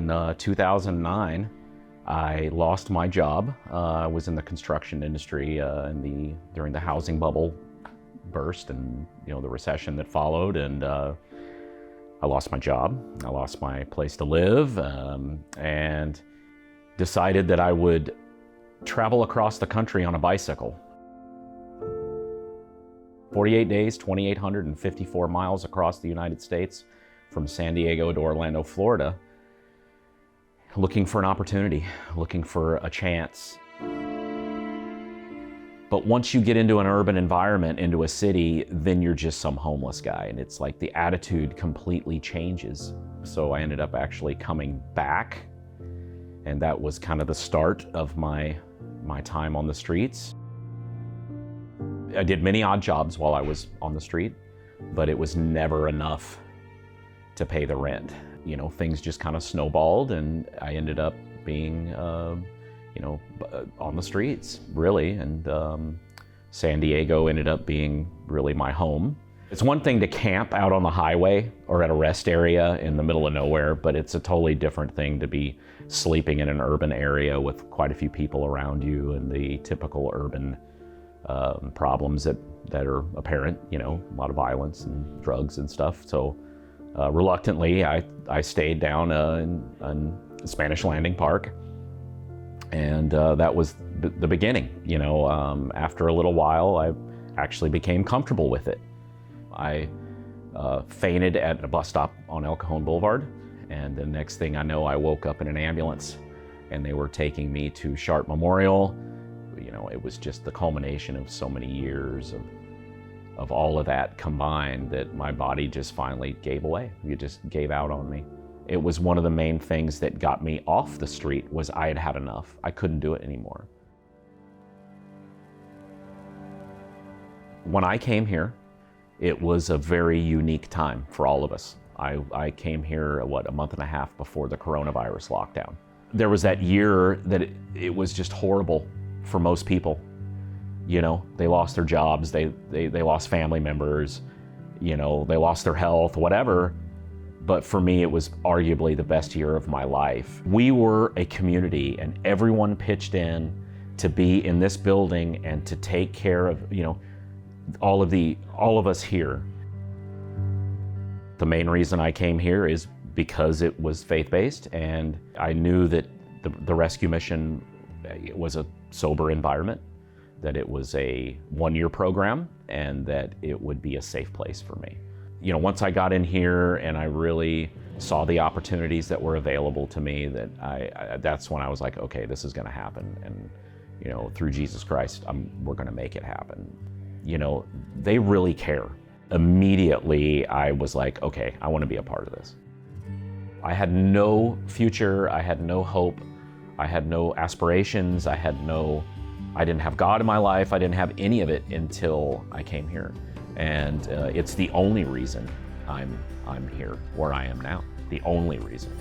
In 2009, I lost my job. I was in the construction industry during the housing bubble burst and the recession that followed, and I lost my job. I lost my place to live, and decided that I would travel across the country on a bicycle. 48 days, 2,854 miles across the United States, from San Diego to Orlando, Florida, looking for an opportunity, looking for a chance. But once you get into an urban environment, into a city, then you're just some homeless guy, and it's like the attitude completely changes. So I ended up actually coming back, and that was kind of the start of my time on the streets. I did many odd jobs while I was on the street, but it was never enough to pay the rent. Things just kind of snowballed, and I ended up being, on the streets, really. And San Diego ended up being really my home. It's one thing to camp out on the highway or at a rest area in the middle of nowhere, but it's a totally different thing to be sleeping in an urban area with quite a few people around you and the typical urban problems that are apparent, a lot of violence and drugs and stuff. So reluctantly, I stayed down in Spanish Landing Park, and that was the beginning. After a little while, I actually became comfortable with it. I fainted at a bus stop on El Cajon Boulevard, and the next thing I know, I woke up in an ambulance, and they were taking me to Sharp Memorial. It was just the culmination of so many years of all of that combined that my body just finally gave away. It just gave out on me. It was one of the main things that got me off the street. Was I had had enough. I couldn't do it anymore. When I came here, it was a very unique time for all of us. I came here, a month and a half before the coronavirus lockdown. There was that year that it was just horrible for most people. They lost their jobs, they lost family members, they lost their health, whatever. But for me, it was arguably the best year of my life. We were a community, and everyone pitched in to be in this building and to take care of, all of us here. The main reason I came here is because it was faith-based, and I knew that the rescue mission was a sober environment, that it was a one-year program, and that it would be a safe place for me. Once I got in here and I really saw the opportunities that were available to me, that's when I was like, okay, this is gonna happen. And through Jesus Christ, we're gonna make it happen. They really care. Immediately, I was like, okay, I wanna be a part of this. I had no future, I had no hope, I had no aspirations, I didn't have God in my life, I didn't have any of it until I came here. And it's the only reason I'm here where I am now, the only reason.